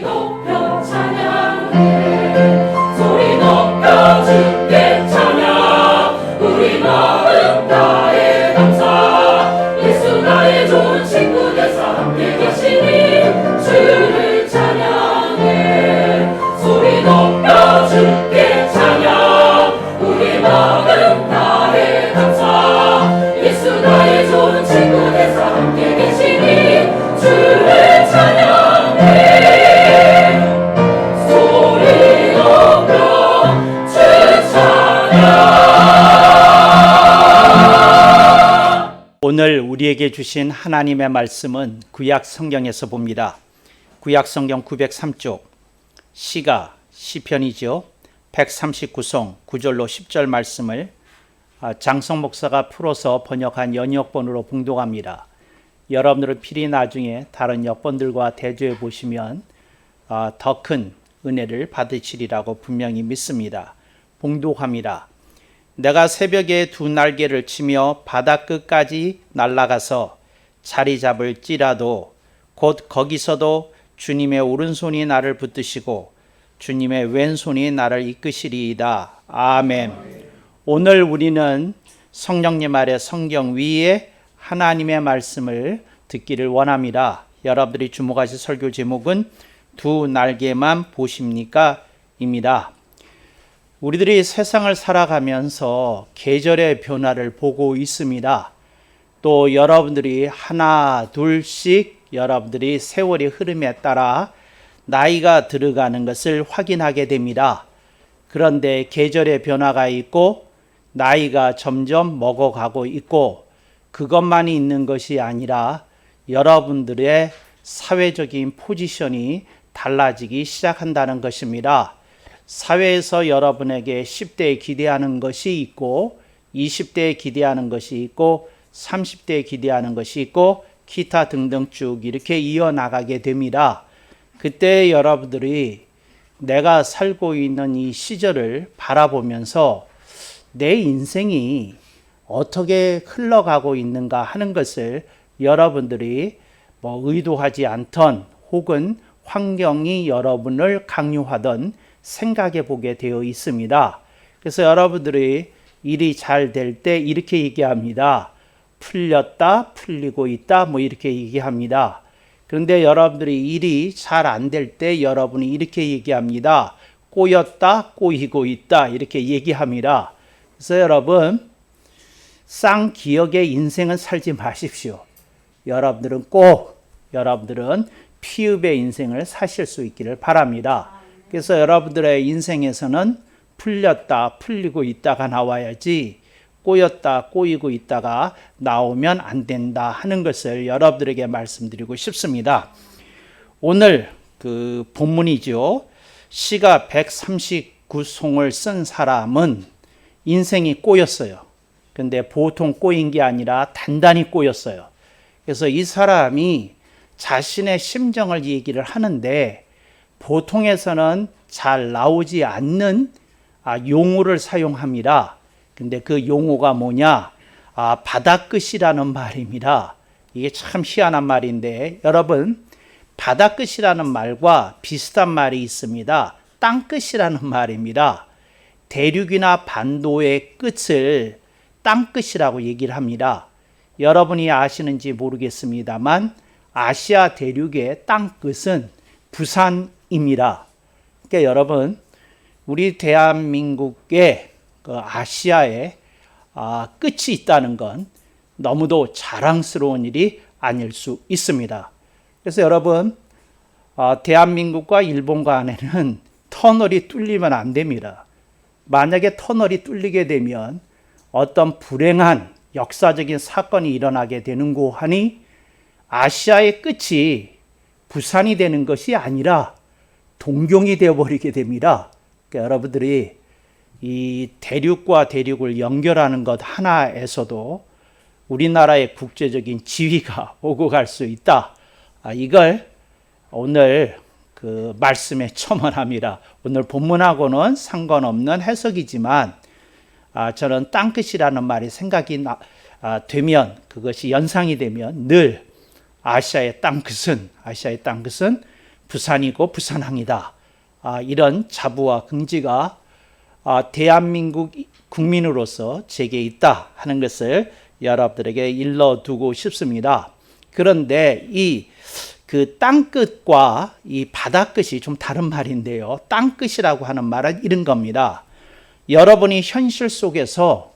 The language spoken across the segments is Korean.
높여 찬양해 소리 높여 주께 찬양 우리 마음 다해 감사 예수 나의 좋은 친구 되사 함께 계시니 주를 찬양해 소리 높여 주께 찬양 우리 마음 다해 감사 예수 나의 좋은 친구 되사 함께 계시니 주를 찬양해 소리 높여 주 찬양. 오늘 우리에게 주신 하나님의 말씀은 구약 성경에서 봅니다. 구약 성경 903쪽 시가 시편이죠. 139송 9절로 10절 말씀을 장성 목사가 풀어서 번역한 연역본으로 봉독합니다. 여러분들은 필히 나중에 다른 역본들과 대조해 보시면 더 큰 은혜를 받으시리라고 분명히 믿습니다. 봉독합니다. 내가 새벽에 두 날개를 치며 바다 끝까지 날아가서 자리 잡을지라도 곧 거기서도 주님의 오른손이 나를 붙드시고 주님의 왼손이 나를 이끄시리이다. 아멘. 오늘 우리는 성령님 아래 성경 위에 하나님의 말씀을 듣기를 원합니다. 여러분들이 주목하실 설교 제목은 두 날개만 보십니까? 입니다. 우리들이 세상을 살아가면서 계절의 변화를 보고 있습니다. 또 여러분들이 하나 둘씩 여러분들이 세월의 흐름에 따라 나이가 들어가는 것을 확인하게 됩니다. 그런데 계절의 변화가 있고 나이가 점점 먹어가고 있고 그것만이 있는 것이 아니라 여러분들의 사회적인 포지션이 달라지기 시작한다는 것입니다. 사회에서 여러분에게 10대에 기대하는 것이 있고 20대에 기대하는 것이 있고 30대에 기대하는 것이 있고 기타 등등 쭉 이렇게 이어나가게 됩니다. 그때 여러분들이 내가 살고 있는 이 시절을 바라보면서 내 인생이 어떻게 흘러가고 있는가 하는 것을 여러분들이 의도하지 않던 혹은 환경이 여러분을 강요하던 생각해 보게 되어 있습니다. 그래서 여러분들이 일이 잘 될 때 이렇게 얘기합니다. 풀렸다, 풀리고 있다, 이렇게 얘기합니다. 그런데 여러분들이 일이 잘 안 될 때 여러분이 이렇게 얘기합니다. 꼬였다, 꼬이고 있다, 이렇게 얘기합니다. 그래서 여러분, 쌍기역의 인생은 살지 마십시오. 여러분들은 피읍의 인생을 사실 수 있기를 바랍니다. 그래서 여러분들의 인생에서는 풀렸다, 풀리고 있다가 나와야지 꼬였다, 꼬이고 있다가 나오면 안 된다 하는 것을 여러분들에게 말씀드리고 싶습니다. 오늘 그 본문이죠. 시가 139송을 쓴 사람은 인생이 꼬였어요. 근데 보통 꼬인 게 아니라 단단히 꼬였어요. 그래서 이 사람이 자신의 심정을 얘기를 하는데 보통에서는 잘 나오지 않는 용어를 사용합니다. 근데 그 용어가 뭐냐? 바다끝이라는 말입니다. 이게 참 희한한 말인데 여러분, 바다끝이라는 말과 비슷한 말이 있습니다. 땅끝이라는 말입니다. 대륙이나 반도의 끝을 땅끝이라고 얘기를 합니다. 여러분이 아시는지 모르겠습니다만 아시아 대륙의 땅끝은 부산입니다. 그러니까 여러분, 우리 대한민국의 그 아시아에 끝이 있다는 건 너무도 자랑스러운 일이 아닐 수 있습니다. 그래서 여러분, 대한민국과 일본 간에는 터널이 뚫리면 안 됩니다. 만약에 터널이 뚫리게 되면 어떤 불행한 역사적인 사건이 일어나게 되는고 하니 아시아의 끝이 부산이 되는 것이 아니라 동경이 되어버리게 됩니다. 그러니까 여러분들이 이 대륙과 대륙을 연결하는 것 하나에서도 우리나라의 국제적인 지위가 오고 갈 수 있다. 이걸 오늘 그 말씀에 첨언합니다. 오늘 본문하고는 상관없는 해석이지만 저는 땅끝이라는 말이 생각이 되면, 그것이 연상이 되면 늘 아시아의 땅끝은 부산이고 부산항이다. 이런 자부와 긍지가 대한민국 국민으로서 제게 있다 하는 것을 여러분들에게 일러두고 싶습니다. 그런데 그 땅끝과 이 바다끝이 좀 다른 말인데요. 땅끝이라고 하는 말은 이런 겁니다. 여러분이 현실 속에서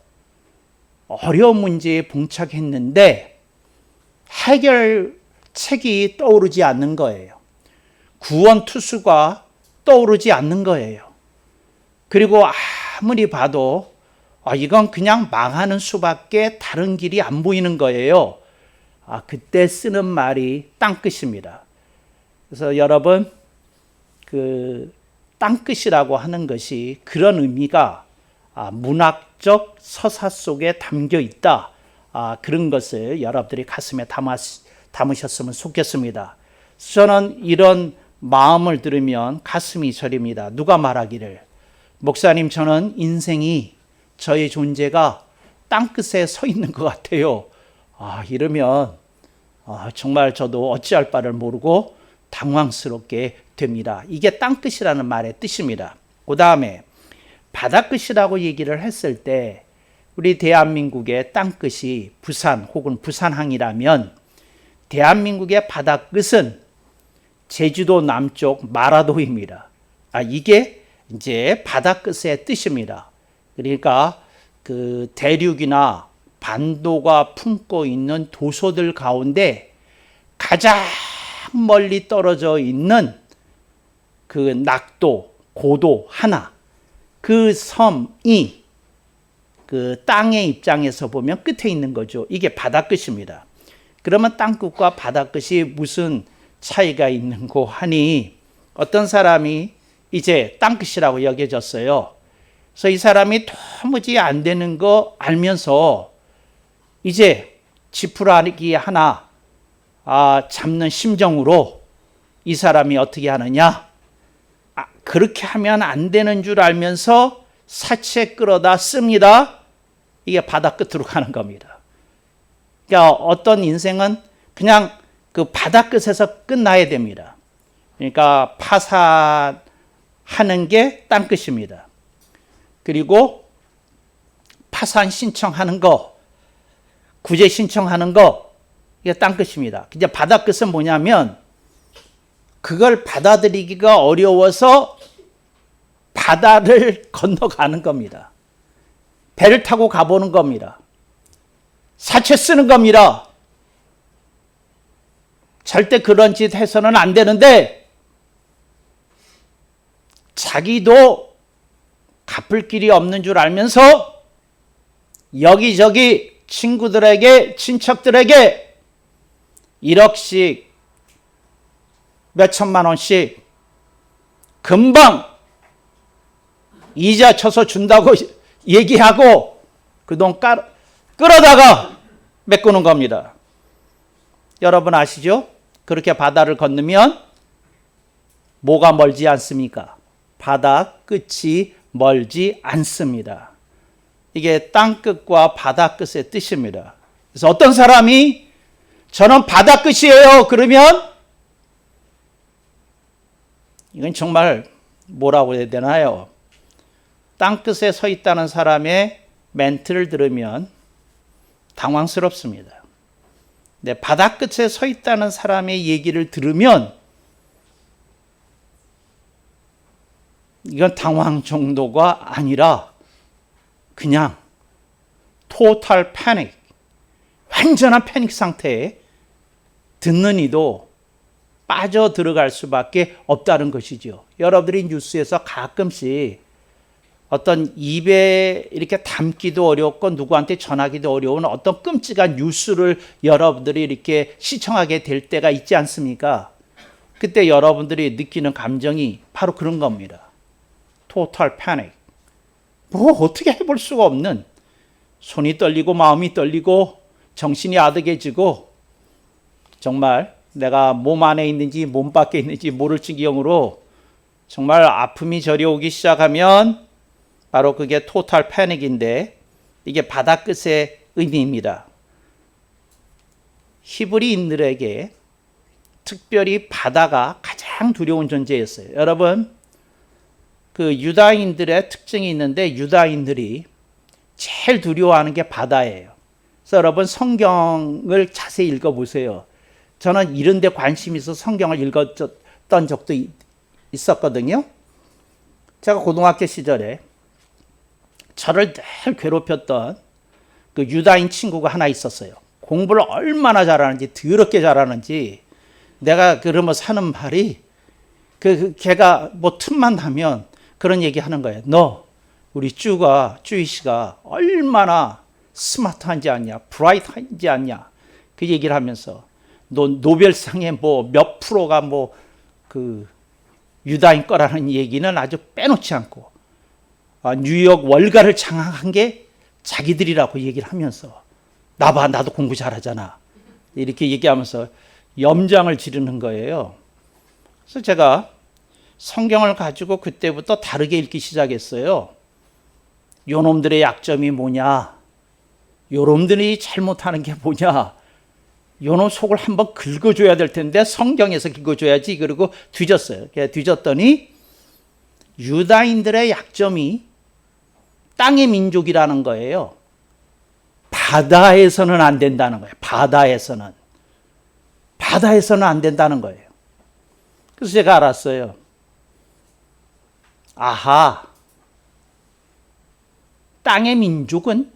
어려운 문제에 봉착했는데 해결책이 떠오르지 않는 거예요. 구원 투수가 떠오르지 않는 거예요. 그리고 아무리 봐도 이건 그냥 망하는 수밖에 다른 길이 안 보이는 거예요. 그때 쓰는 말이 땅끝입니다. 그래서 여러분, 그 땅끝이라고 하는 것이 그런 의미가 문학적 서사 속에 담겨 있다. 그런 것을 여러분들이 가슴에 담으셨으면 좋겠습니다. 저는 이런 마음을 들으면 가슴이 저립니다. 누가 말하기를, 목사님, 저는 인생이, 저의 존재가 땅끝에 서 있는 것 같아요. 이러면 정말 저도 어찌할 바를 모르고 당황스럽게 됩니다. 이게 땅끝이라는 말의 뜻입니다. 그 다음에 바다끝이라고 얘기를 했을 때 우리 대한민국의 땅끝이 부산 혹은 부산항이라면 대한민국의 바다끝은 제주도 남쪽 마라도입니다. 이게 이제 바다끝의 뜻입니다. 그러니까 그 대륙이나 반도가 품고 있는 도소들 가운데 가장 멀리 떨어져 있는 그 낙도, 고도 하나, 그 섬이 그 땅의 입장에서 보면 끝에 있는 거죠. 이게 바다끝입니다. 그러면 땅끝과 바다끝이 무슨 차이가 있는고 하니, 어떤 사람이 이제 땅끝이라고 여겨졌어요. 그래서 이 사람이 도무지 안 되는 거 알면서 이제 지푸라기 하나 잡는 심정으로 이 사람이 어떻게 하느냐, 그렇게 하면 안 되는 줄 알면서 사채 끌어다 씁니다. 이게 바다 끝으로 가는 겁니다. 그러니까 어떤 인생은 그냥 그 바다 끝에서 끝나야 됩니다. 그러니까 파산하는 게 땅끝입니다. 그리고 파산 신청하는 거, 구제 신청하는 거, 이게 땅끝입니다. 이제 바다 끝은 뭐냐면 그걸 받아들이기가 어려워서 바다를 건너가는 겁니다. 배를 타고 가보는 겁니다. 사채 쓰는 겁니다. 절대 그런 짓 해서는 안 되는데 자기도 갚을 길이 없는 줄 알면서 여기저기 친구들에게, 친척들에게 1억씩, 몇 천만 원씩 금방 이자 쳐서 준다고 얘기하고 그 돈 끌어다가 메꾸는 겁니다. 여러분 아시죠? 그렇게 바다를 건너면 뭐가 멀지 않습니까? 바다 끝이 멀지 않습니다. 이게 땅끝과 바다 끝의 뜻입니다. 그래서 어떤 사람이 저는 바다 끝이에요 그러면 이건 정말 뭐라고 해야 되나요? 땅끝에 서 있다는 사람의 멘트를 들으면 당황스럽습니다. 근데 바다 끝에 서 있다는 사람의 얘기를 들으면 이건 당황 정도가 아니라 그냥 토탈 패닉, 완전한 패닉 상태에 듣는 이도 빠져 들어갈 수밖에 없다는 것이죠. 여러분들이 뉴스에서 가끔씩 어떤 입에 이렇게 담기도 어렵고 누구한테 전하기도 어려운 어떤 끔찍한 뉴스를 여러분들이 이렇게 시청하게 될 때가 있지 않습니까? 그때 여러분들이 느끼는 감정이 바로 그런 겁니다. 토탈 패닉. 뭐 어떻게 해볼 수가 없는, 손이 떨리고 마음이 떨리고 정신이 아득해지고 정말 내가 몸 안에 있는지 몸 밖에 있는지 모를 지경으로 정말 아픔이 저려오기 시작하면 바로 그게 토탈 패닉인데 이게 바다 끝의 의미입니다. 히브리인들에게 특별히 바다가 가장 가장 두려운 존재였어요. 여러분, 그 유다인들의 특징이 있는데 유다인들이 제일 두려워하는 게 바다예요. 그래서 여러분 성경을 자세히 읽어보세요. 저는 이런 데 관심이 있어서 성경을 읽었던 적도 있었거든요. 제가 고등학교 시절에 저를 늘 괴롭혔던 그 유다인 친구가 하나 있었어요. 공부를 얼마나 잘하는지, 더럽게 잘하는지, 내가 그러면 사는 말이, 걔가 뭐 틈만 나면 그런 얘기 하는 거예요. 너, 우리 쭈이 씨가 얼마나 스마트한지 아냐, 브라이트한지 아냐, 그 얘기를 하면서, 너 노벨상에 뭐 몇 프로가 뭐 그 유다인 거라는 얘기는 아주 빼놓지 않고, 뉴욕 월가를 장악한 게 자기들이라고 얘기를 하면서, 나봐, 나도 공부 잘하잖아, 이렇게 얘기하면서 염장을 지르는 거예요. 그래서 제가 성경을 가지고 그때부터 다르게 읽기 시작했어요. 요놈들의 약점이 뭐냐, 요놈들이 잘못하는 게 뭐냐, 요놈 속을 한번 긁어줘야 될 텐데 성경에서 긁어줘야지. 그리고 뒤졌어요. 뒤졌더니 유다인들의 약점이 땅의 민족이라는 거예요. 바다에서는 안 된다는 거예요. 바다에서는 안 된다는 거예요. 그래서 제가 알았어요. 아하, 땅의 민족은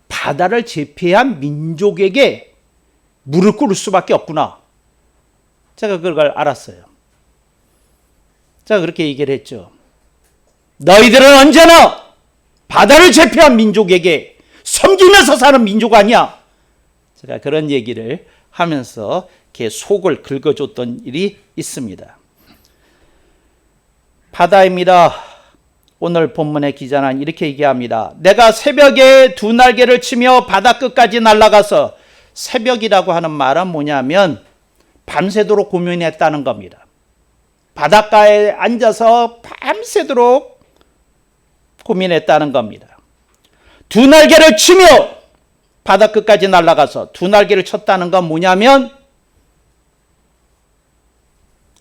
바다를 제패한 민족에게 무릎 꿇을 수밖에 없구나. 제가 그걸 알았어요. 제가 그렇게 얘기를 했죠. 너희들은 언제나 바다를 제패한 민족에게 섬기면서 사는 민족 아니야. 제가 그런 얘기를 하면서 걔 속을 긁어줬던 일이 있습니다. 바다입니다. 오늘 본문의 기자는 이렇게 얘기합니다. 내가 새벽에 두 날개를 치며 바다 끝까지 날아가서, 새벽이라고 하는 말은 뭐냐면 밤새도록 고민했다는 겁니다. 바닷가에 앉아서 밤새도록 고민했다는 겁니다. 두 날개를 치며 바다 끝까지 날아가서, 두 날개를 쳤다는 건 뭐냐면,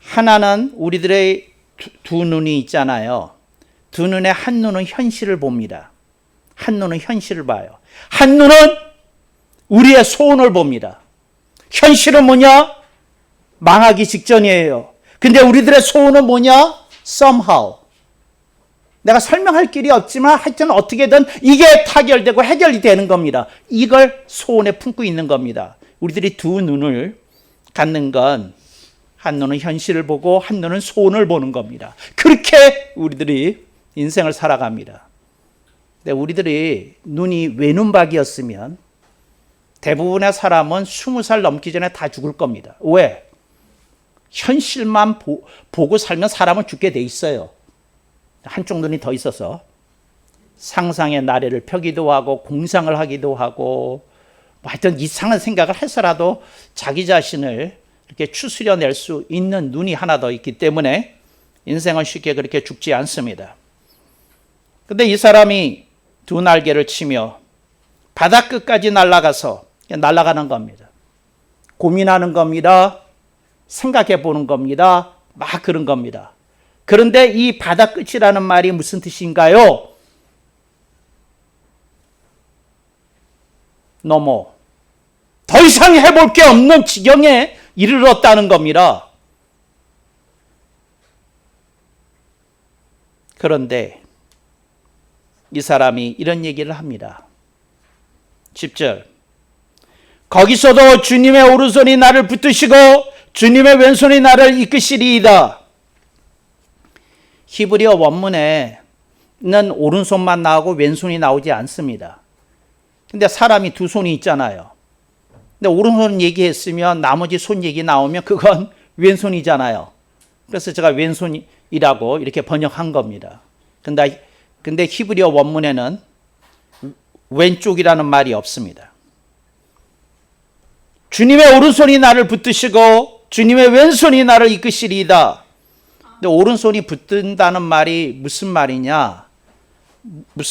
하나는 우리들의 두 눈이 있잖아요. 두 눈에 한 눈은 현실을 봅니다. 한 눈은 현실을 봐요. 한 눈은 우리의 소원을 봅니다. 현실은 뭐냐? 망하기 직전이에요. 근데 우리들의 소원은 뭐냐? somehow. 내가 설명할 길이 없지만 하여튼 어떻게든 이게 타결되고 해결이 되는 겁니다. 이걸 소원에 품고 있는 겁니다. 우리들이 두 눈을 갖는 건, 한 눈은 현실을 보고 한 눈은 소원을 보는 겁니다. 그렇게 우리들이 인생을 살아갑니다. 근데 우리들이 눈이 외눈박이였으면 대부분의 사람은 20살 넘기 전에 다 죽을 겁니다. 왜? 현실만 보고 살면 사람은 죽게 돼 있어요. 한쪽 눈이 더 있어서 상상의 나래를 펴기도 하고 공상을 하기도 하고, 뭐 하여튼 이상한 생각을 해서라도 자기 자신을 이렇게 추스려낼 수 있는 눈이 하나 더 있기 때문에 인생은 쉽게 그렇게 죽지 않습니다. 근데 이 사람이 두 날개를 치며 바다 끝까지 날아가서, 날아가는 겁니다. 고민하는 겁니다. 생각해 보는 겁니다. 막 그런 겁니다. 그런데 이 바다 끝이라는 말이 무슨 뜻인가요? 너무 더 이상 해볼 게 없는 지경에 이르렀다는 겁니다. 그런데 이 사람이 이런 얘기를 합니다. 10절. 거기서도 주님의 오른손이 나를 붙드시고 주님의 왼손이 나를 이끄시리이다. 히브리어 원문에는 오른손만 나오고 왼손이 나오지 않습니다. 근데 사람이 두 손이 있잖아요. 근데 오른손 얘기했으면 나머지 손 얘기 나오면 그건 왼손이잖아요. 그래서 제가 왼손이라고 이렇게 번역한 겁니다. 근데 히브리어 원문에는 왼쪽이라는 말이 없습니다. 주님의 오른손이 나를 붙드시고 주님의 왼손이 나를 이끄시리이다. 근데 오른손이 붙든다는 말이 무슨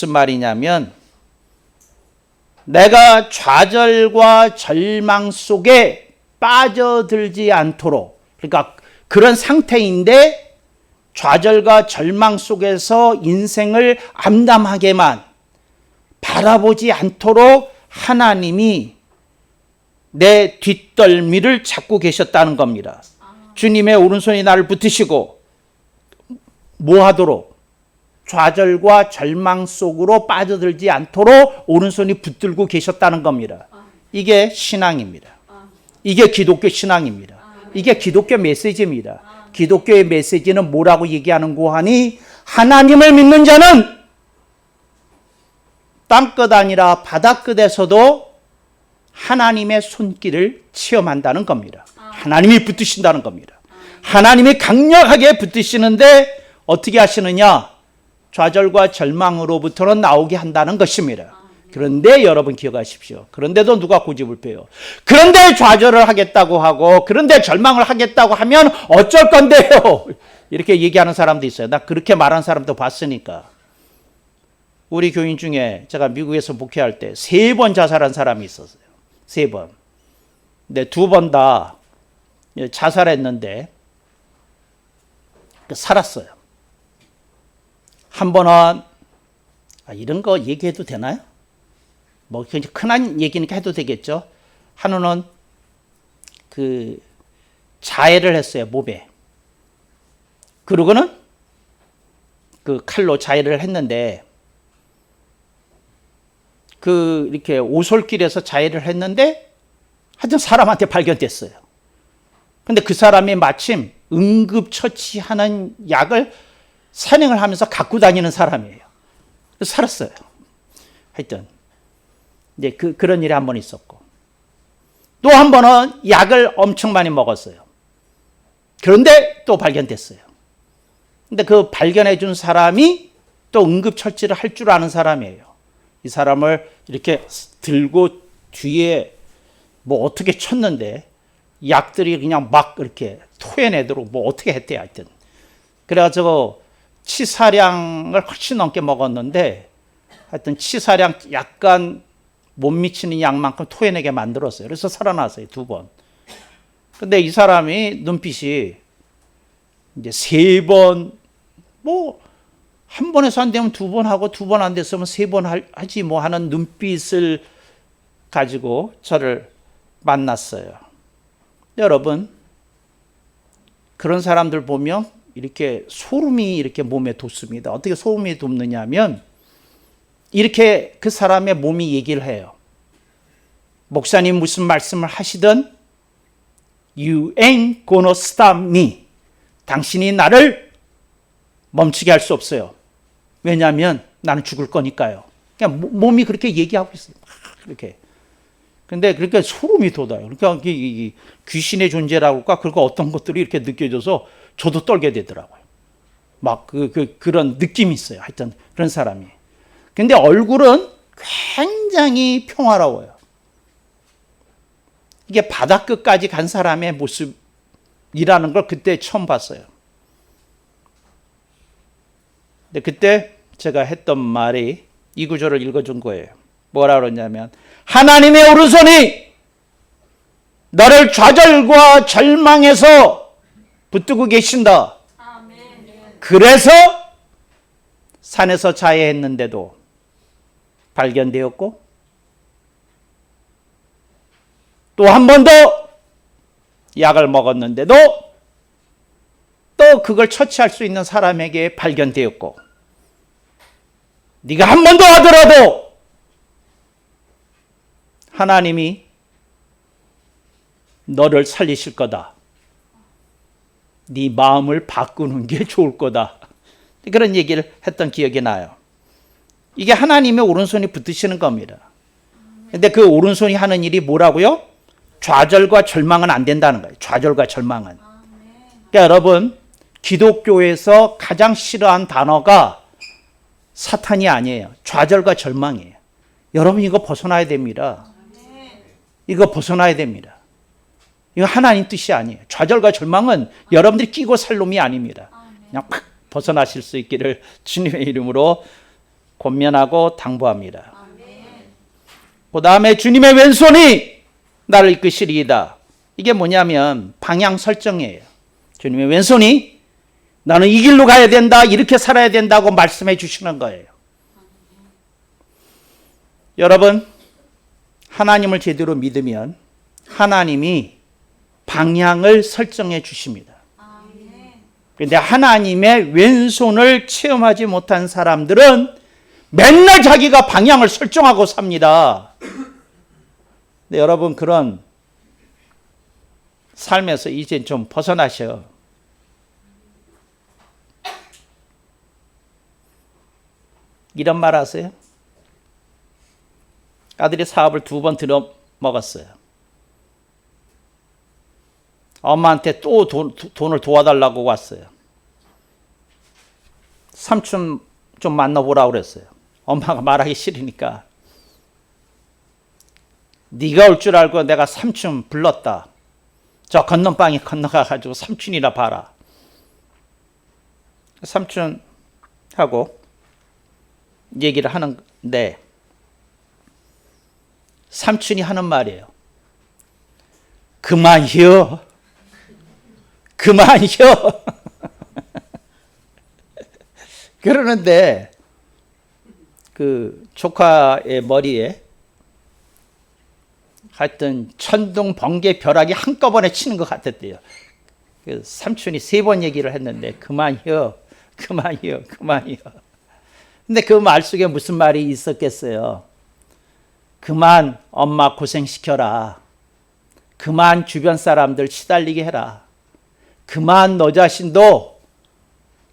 말이냐면 내가 좌절과 절망 속에 빠져들지 않도록, 그러니까 그런 상태인데 좌절과 절망 속에서 인생을 암담하게만 바라보지 않도록 하나님이 내 뒷덜미를 잡고 계셨다는 겁니다. 주님의 오른손이 나를 붙드시고 뭐 하도록? 좌절과 절망 속으로 빠져들지 않도록 오른손이 붙들고 계셨다는 겁니다. 이게 신앙입니다. 이게 기독교 신앙입니다. 이게 기독교 메시지입니다. 기독교의 메시지는 뭐라고 얘기하는고 하니 하나님을 믿는 자는 땅끝 아니라 바다끝에서도 하나님의 손길을 체험한다는 겁니다. 하나님이 붙드신다는 겁니다. 하나님이 강력하게 붙드시는데 어떻게 하시느냐? 좌절과 절망으로부터는 나오게 한다는 것입니다. 그런데 여러분 기억하십시오. 그런데도 누가 고집을 펴요? 그런데 좌절을 하겠다고 하고 그런데 절망을 하겠다고 하면 어쩔 건데요? 이렇게 얘기하는 사람도 있어요. 나 그렇게 말하는 사람도 봤으니까. 우리 교인 중에 제가 미국에서 목회할 때 3번 자살한 사람이 있었어요. 3번. 근데 2번 다 자살했는데 살았어요. 한 번은 이런 거 얘기해도 되나요? 뭐 큰 얘기니까 해도 되겠죠. 한우는 그 자해를 했어요, 몸에. 그러고는 그 칼로 자해를 했는데 그 이렇게 오솔길에서 자해를 했는데 하여튼 사람한테 발견됐어요. 근데 그 사람이 마침 응급처치하는 약을 산행을 하면서 갖고 다니는 사람이에요. 그래서 살았어요. 하여튼 이제 그런 일이 한 번 있었고 또 한 번은 약을 엄청 많이 먹었어요. 그런데 또 발견됐어요. 근데 그 발견해 준 사람이 또 응급처치를 할 줄 아는 사람이에요. 이 사람을 이렇게 들고 뒤에 뭐 어떻게 쳤는데 약들이 그냥 막 이렇게 토해내도록 뭐 어떻게 했대요. 하여튼 그래가지고 치사량을 훨씬 넘게 먹었는데 하여튼 치사량 약간 못 미치는 양만큼 토해내게 만들었어요. 그래서 살아났어요. 2번. 근데 이 사람이 눈빛이 이제 3번 뭐 한 번에서 안 되면 2번 하고 2번 안 됐으면 3번 하지 뭐 하는 눈빛을 가지고 저를 만났어요. 여러분 그런 사람들 보면 이렇게 소름이 이렇게 몸에 돋습니다. 어떻게 소름이 돋느냐 하면 이렇게 그 사람의 몸이 얘기를 해요. 목사님 무슨 말씀을 하시든 You ain't gonna stop me. 당신이 나를 멈추게 할 수 없어요. 왜냐하면 나는 죽을 거니까요. 그냥 몸이 그렇게 얘기하고 있어요. 이렇게. 근데 그렇게 소름이 돋아요. 그러니까 귀신의 존재라고 할까? 그리고 어떤 것들이 이렇게 느껴져서 저도 떨게 되더라고요. 막 그런 느낌이 있어요. 하여튼 그런 사람이. 근데 얼굴은 굉장히 평화로워요. 이게 바닥끝까지 간 사람의 모습이라는 걸 그때 처음 봤어요. 근데 그때 제가 했던 말이 이 구절을 읽어준 거예요. 뭐라 그러냐면 하나님의 오른손이 너를 좌절과 절망에서 붙들고 계신다. 그래서 산에서 자해했는데도 발견되었고 또 한 번 더 약을 먹었는데도 또 그걸 처치할 수 있는 사람에게 발견되었고 네가 한 번 더 하더라도 하나님이 너를 살리실 거다. 네 마음을 바꾸는 게 좋을 거다. 그런 얘기를 했던 기억이 나요. 이게 하나님의 오른손이 붙으시는 겁니다. 근데 그 오른손이 하는 일이 뭐라고요? 좌절과 절망은 안 된다는 거예요. 좌절과 절망은. 그러니까 여러분 기독교에서 가장 싫어한 단어가 사탄이 아니에요. 좌절과 절망이에요. 여러분 이거 벗어나야 됩니다. 이거 벗어나야 됩니다. 이거 하나님 뜻이 아니에요. 좌절과 절망은 여러분들이 끼고 살 놈이 아닙니다. 그냥 팍 벗어나실 수 있기를 주님의 이름으로 권면하고 당부합니다. 그 다음에 주님의 왼손이 나를 이끄시리이다. 이게 뭐냐면 방향 설정이에요. 주님의 왼손이 나는 이 길로 가야 된다, 이렇게 살아야 된다고 말씀해 주시는 거예요. 여러분, 하나님을 제대로 믿으면 하나님이 방향을 설정해 주십니다. 그런데 하나님의 왼손을 체험하지 못한 사람들은 맨날 자기가 방향을 설정하고 삽니다. 근데 여러분, 그런 삶에서 이제 좀 벗어나셔. 이런 말 하세요? 아들이 사업을 2번 들어 먹었어요. 엄마한테 또 돈을 도와달라고 왔어요. 삼촌 좀 만나보라고 그랬어요. 엄마가 말하기 싫으니까 네가 올 줄 알고 내가 삼촌 불렀다. 저 건너방에 건너가가지고 삼촌이나 봐라. 삼촌하고 얘기를 하는데 삼촌이 하는 말이에요. 그만이요. 그만이요. 그러는데 그 조카의 머리에 하여튼 천둥 번개 벼락이 한꺼번에 치는 것 같았대요. 그 삼촌이 3번 얘기를 했는데 그만이요. 그만이요. 그만이요. 근데 그 말 속에 무슨 말이 있었겠어요? 그만 엄마 고생시켜라. 그만 주변 사람들 시달리게 해라. 그만 너 자신도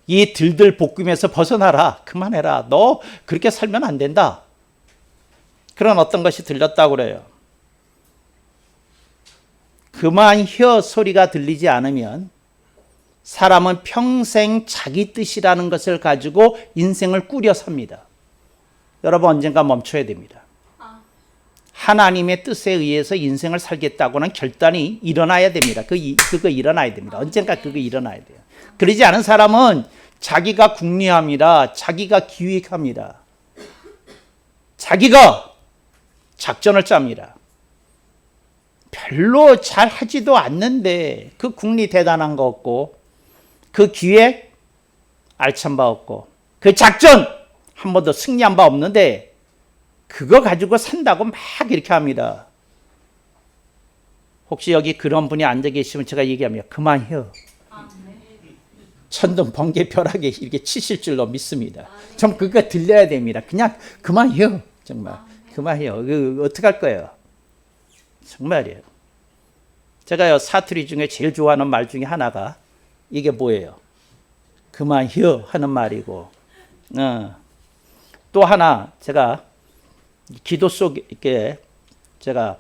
이 들들 볶음에서 벗어나라. 그만해라. 너 그렇게 살면 안 된다. 그런 어떤 것이 들렸다고 그래요. 그만혀 소리가 들리지 않으면 사람은 평생 자기 뜻이라는 것을 가지고 인생을 꾸려 삽니다. 여러분, 언젠가 멈춰야 됩니다. 하나님의 뜻에 의해서 인생을 살겠다고는 결단이 일어나야 됩니다. 그거 일어나야 됩니다. 언젠가 그거 일어나야 돼요. 그러지 않은 사람은 자기가 궁리합니다. 자기가 기획합니다. 자기가 작전을 짭니다. 별로 잘 하지도 않는데 그 궁리 대단한 거 없고 그 기획 알찬 바 없고 그 작전 한 번도 승리한 바 없는데 그거 가지고 산다고 막 이렇게 합니다. 혹시 여기 그런 분이 앉아 계시면 제가 얘기합니다. 그만해요. 천둥 번개 벼락에 이렇게 치실 줄로 믿습니다. 좀 그거 들려야 됩니다. 그냥 그만해요. 정말 그만해요. 어떻게 할 거예요? 정말이에요. 제가요 사투리 중에 제일 좋아하는 말 중에 하나가 이게 뭐예요? 그만해요 하는 말이고 또 하나 제가 기도 속에 제가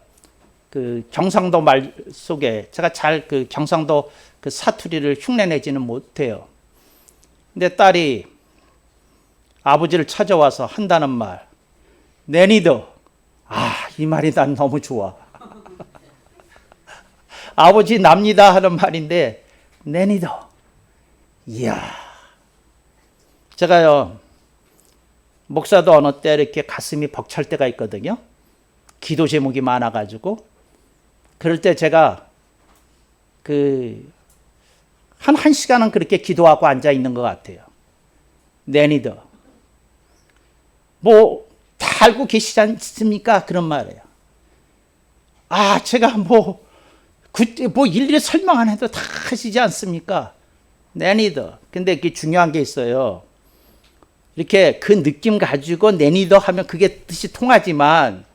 그 경상도 말 속에 제가 잘 그 경상도 그 사투리를 흉내내지는 못해요. 근데 딸이 아버지를 찾아와서 한다는 말, 내니도 이 말이 난 너무 좋아. 아버지 납니다 하는 말인데 내니도 이야. 제가요 목사도 어느 때 이렇게 가슴이 벅찰 때가 있거든요. 기도 제목이 많아가지고 그럴 때 제가 한 1시간은 그렇게 기도하고 앉아 있는 것 같아요. 내니더 뭐 다 알고 계시지 않습니까? 그런 말이에요. 제가 그때 일일이 설명 안 해도 다 하시지 않습니까? 내니더. 근데 그게 중요한 게 있어요. 이렇게 그 느낌 가지고 내니더 하면 그게 뜻이 통하지만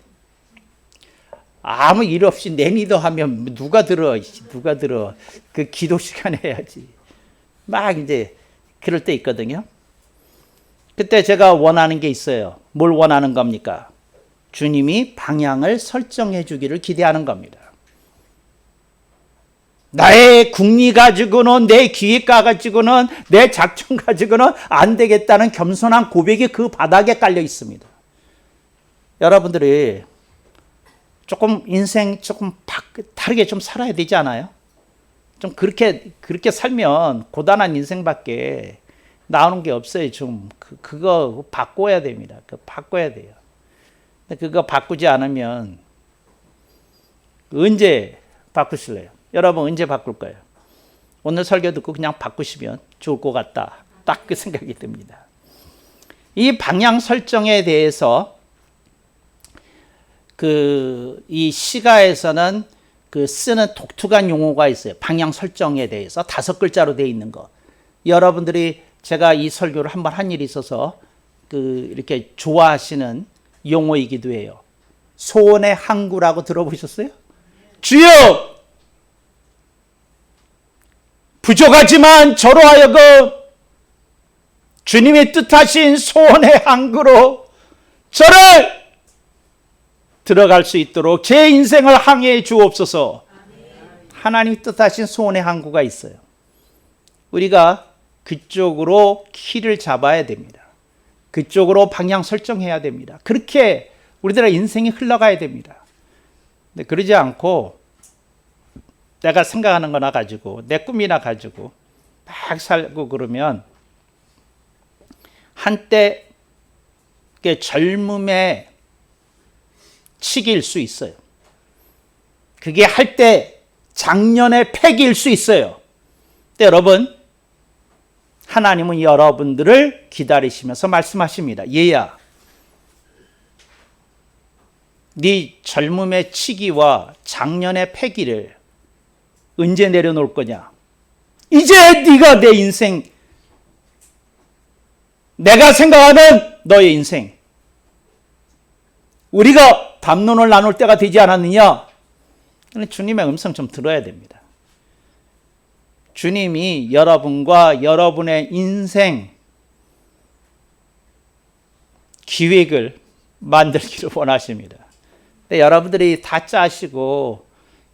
아무 일 없이 내니더 하면 누가 들어? 그 기도 시간에 해야지. 막 이제 그럴 때 있거든요. 그때 제가 원하는 게 있어요. 뭘 원하는 겁니까? 주님이 방향을 설정해 주기를 기대하는 겁니다. 나의 궁리 가지고는 내 기획 가지고는 내 작전 가지고는 안 되겠다는 겸손한 고백이 그 바닥에 깔려 있습니다. 여러분들이 조금 인생 조금 다르게 좀 살아야 되지 않아요? 좀 그렇게 살면 고단한 인생밖에 나오는 게 없어요. 좀 그거 바꿔야 됩니다. 바꿔야 돼요. 근데 그거 바꾸지 않으면 언제 바꾸실래요? 여러분 언제 바꿀 거예요? 오늘 설교 듣고 그냥 바꾸시면 좋을 것 같다. 딱 그 생각이 듭니다. 이 방향 설정에 대해서 이 시가에서는 쓰는 독특한 용어가 있어요. 방향 설정에 대해서 5글자로 되어 있는 거. 여러분들이 제가 이 설교를 한번 한 일이 있어서 이렇게 좋아하시는 용어이기도 해요. 소원의 항구라고 들어보셨어요? 주여! 부족하지만 저로 하여금 주님이 뜻하신 소원의 항구로 저를 들어갈 수 있도록 제 인생을 항해해 주옵소서. 하나님 뜻하신 소원의 항구가 있어요. 우리가 그쪽으로 키를 잡아야 됩니다. 그쪽으로 방향 설정해야 됩니다. 그렇게 우리들의 인생이 흘러가야 됩니다. 근데 그러지 않고 내가 생각하는 거나 가지고 내 꿈이나 가지고 막 살고 그러면 한때 젊음의 치기일 수 있어요. 그게 할 때 작년의 패기일 수 있어요. 근데 여러분, 하나님은 여러분들을 기다리시면서 말씀하십니다. 얘야, 네 젊음의 치기와 작년의 패기를 언제 내려놓을 거냐? 이제 네가 내 인생, 내가 생각하는 너의 인생, 우리가 담론을 나눌 때가 되지 않았느냐? 주님의 음성 좀 들어야 됩니다. 주님이 여러분과 여러분의 인생 기획을 만들기를 원하십니다. 근데 여러분들이 다 짜시고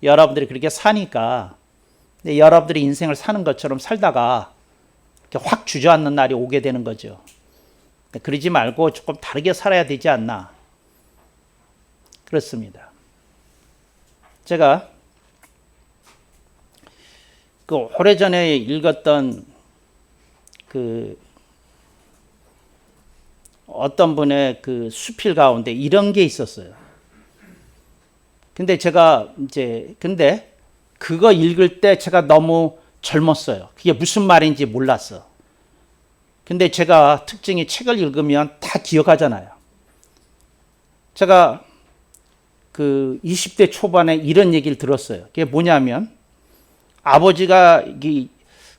여러분들이 그렇게 사니까 여러분들이 인생을 사는 것처럼 살다가 이렇게 확 주저앉는 날이 오게 되는 거죠. 그러지 말고 조금 다르게 살아야 되지 않나. 그렇습니다. 제가 오래전에 읽었던 어떤 분의 수필 가운데 이런 게 있었어요. 근데 제가 근데 그거 읽을 때 제가 너무 젊었어요. 그게 무슨 말인지 몰랐어. 근데 제가 특징이 책을 읽으면 다 기억하잖아요. 제가 20대 초반에 이런 얘기를 들었어요. 그게 뭐냐면 아버지가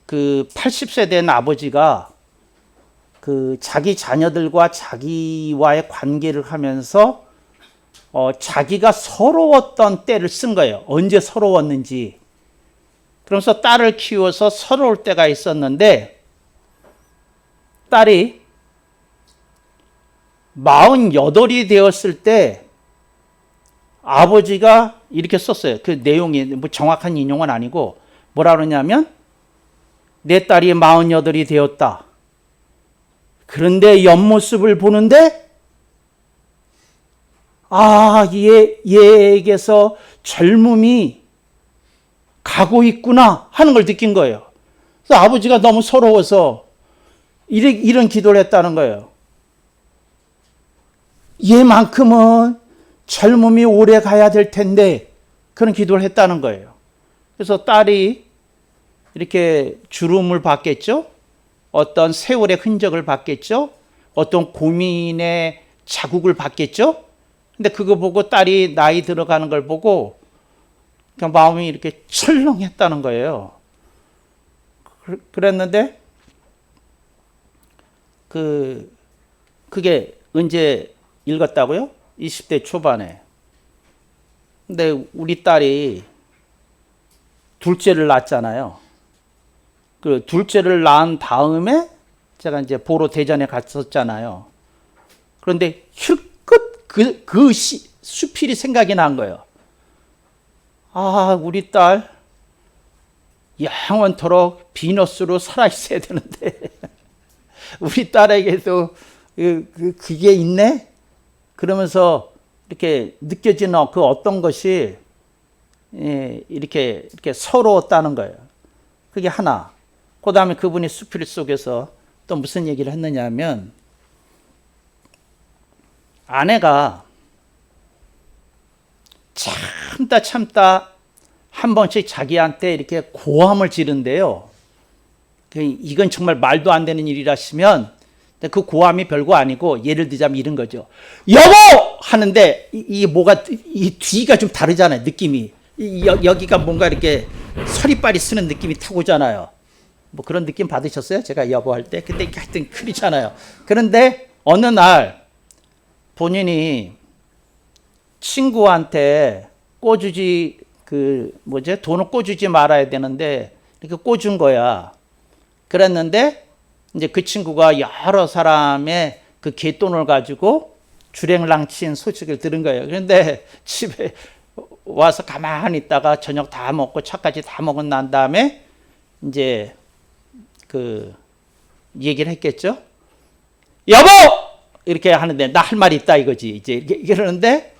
80세 된 아버지가 자기 자녀들과 자기와의 관계를 하면서 자기가 서러웠던 때를 쓴 거예요. 언제 서러웠는지. 그러면서 딸을 키워서 서러울 때가 있었는데 딸이 48이 되었을 때 아버지가 이렇게 썼어요. 그 내용이 뭐 정확한 인용은 아니고 뭐라 그러냐면 내 딸이 48이 되었다. 그런데 옆모습을 보는데 얘에게서 젊음이 가고 있구나 하는 걸 느낀 거예요. 그래서 아버지가 너무 서러워서 이런 기도를 했다는 거예요. 얘만큼은 젊음이 오래 가야 될 텐데 그런 기도를 했다는 거예요. 그래서 딸이 이렇게 주름을 받겠죠. 어떤 세월의 흔적을 받겠죠. 어떤 고민의 자국을 받겠죠. 근데 그거 보고 딸이 나이 들어가는 걸 보고 그냥 마음이 이렇게 철렁했다는 거예요. 그랬는데 그게 언제 읽었다고요? 20대 초반에. 근데 우리 딸이 둘째를 낳았잖아요. 그 둘째를 낳은 다음에 제가 이제 보러 대전에 갔었잖아요. 그런데 힐끗 수필이 생각이 난 거예요. 우리 딸 영원토록 비너스로 살아있어야 되는데 우리 딸에게도 그게 있네? 그러면서 이렇게 느껴지는 그 어떤 것이 이렇게 서러웠다는 거예요. 그게 하나. 그 다음에 그분이 수필 속에서 또 무슨 얘기를 했느냐 하면 아내가 참다 한 번씩 자기한테 이렇게 고함을 지른대요. 이건 정말 말도 안 되는 일이라시면 그 고함이 별거 아니고 예를 들자면 이런 거죠. 여보! 하는데 이 뭐가 이 뒤가 좀 다르잖아요. 느낌이. 여기가 뭔가 이렇게 서리빨이 쓰는 느낌이 탁 오잖아요. 뭐 그런 느낌 받으셨어요? 제가 여보 할 때. 근데 하여튼 크리잖아요. 그런데 어느 날 본인이 친구한테 꿔주지 돈을 꿔주지 말아야 되는데 이렇게 꿔준 거야. 그랬는데 이제 그 친구가 여러 사람의 그 갯돈을 가지고 주랭랑친 소식을 들은 거예요. 그런데 집에 와서 가만히 있다가 저녁 다 먹고 차까지 다 먹고 난 다음에 이제 그 얘기를 했겠죠. 여보! 이렇게 하는데 나 할 말이 있다 이거지. 이제 이렇게 그러는데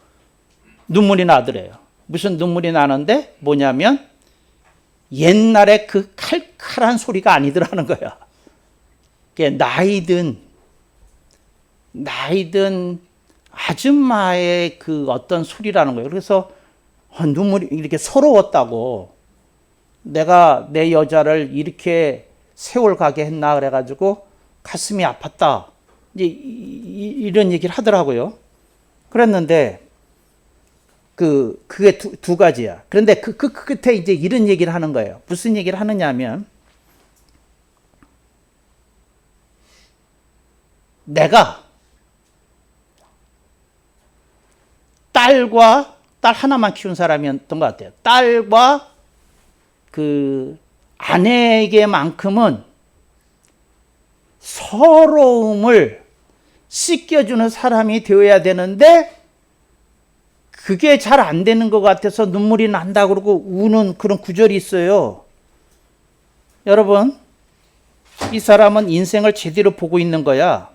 눈물이 나더래요. 무슨 눈물이 나는데 뭐냐면 옛날에 그 칼칼한 소리가 아니더라는 거야. 나이든 아줌마의 그 어떤 소리라는 거예요. 그래서 눈물이 이렇게 서러웠다고. 내가 내 여자를 이렇게 세월 가게 했나 그래가지고 가슴이 아팠다. 이제 이런 얘기를 하더라고요. 그랬는데 그게 두 가지야. 그런데 그 끝에 이제 이런 얘기를 하는 거예요. 무슨 얘기를 하느냐면 내가 딸 하나만 키운 사람이었던 것 같아요. 딸과 그 아내에게만큼은 서러움을 씻겨주는 사람이 되어야 되는데 그게 잘 안 되는 것 같아서 눈물이 난다 그러고 우는 그런 구절이 있어요. 여러분, 이 사람은 인생을 제대로 보고 있는 거야.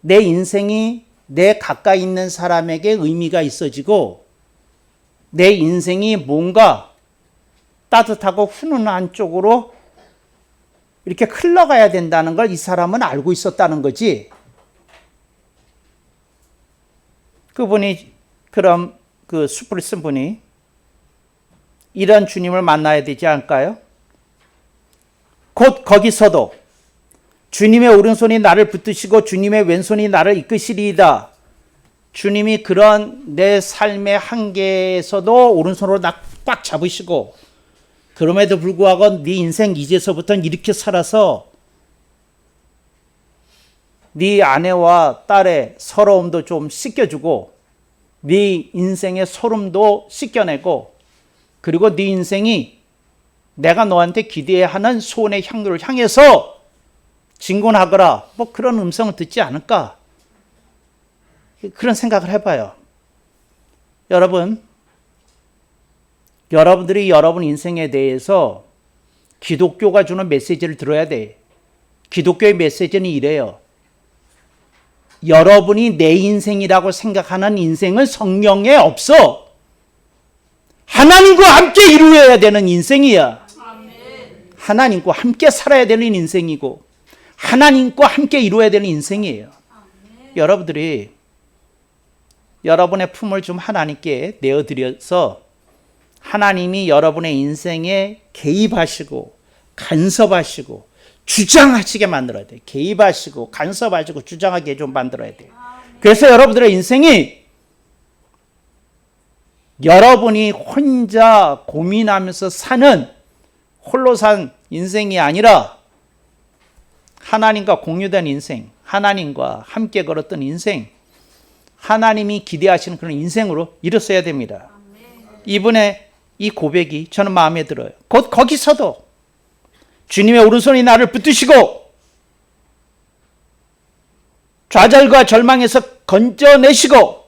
내 인생이 내 가까이 있는 사람에게 의미가 있어지고 내 인생이 뭔가 따뜻하고 훈훈한 쪽으로 이렇게 흘러가야 된다는 걸 이 사람은 알고 있었다는 거지. 그분이 그럼 그 수풀을 쓴 분이 이런 주님을 만나야 되지 않을까요? 곧 거기서도 주님의 오른손이 나를 붙드시고 주님의 왼손이 나를 이끄시리이다. 주님이 그런 내 삶의 한계에서도 오른손으로 나 꽉 잡으시고 그럼에도 불구하고 네 인생 이제서부터는 이렇게 살아서 네 아내와 딸의 서러움도 좀 씻겨주고 네 인생의 소름도 씻겨내고 그리고 네 인생이 내가 너한테 기대하는 소원의 향로를 향해서 진군하거라. 뭐 그런 음성을 듣지 않을까? 그런 생각을 해봐요. 여러분들이 여러분 인생에 대해서 기독교가 주는 메시지를 들어야 돼. 기독교의 메시지는 이래요. 여러분이 내 인생이라고 생각하는 인생은 성경에 없어. 하나님과 함께 이루어야 되는 인생이야. 하나님과 함께 살아야 되는 인생이고 하나님과 함께 이루어야 되는 인생이에요. 여러분들이 여러분의 품을 좀 하나님께 내어드려서 하나님이 여러분의 인생에 개입하시고 간섭하시고 주장하시게 만들어야 돼요. 개입하시고 간섭하시고 주장하게 좀 만들어야 돼요. 그래서 여러분들의 인생이 여러분이 혼자 고민하면서 사는 홀로 산 인생이 아니라 하나님과 공유된 인생, 하나님과 함께 걸었던 인생, 하나님이 기대하시는 그런 인생으로 이뤘어야 됩니다. 이분의 이 고백이 저는 마음에 들어요. 곧 거기서도 주님의 오른손이 나를 붙드시고 좌절과 절망에서 건져내시고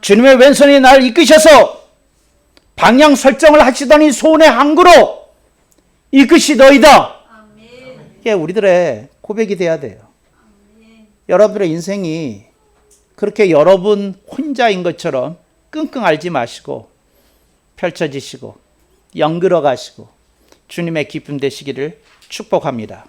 주님의 왼손이 나를 이끄셔서 방향 설정을 하시더니 손의 항구로 이끄시더이다. 이게 우리들의 고백이 돼야 돼요. 여러분들의 인생이 그렇게 여러분 혼자인 것처럼 끙끙 앓지 마시고 펼쳐지시고 영그러 가시고 주님의 기쁨 되시기를 축복합니다.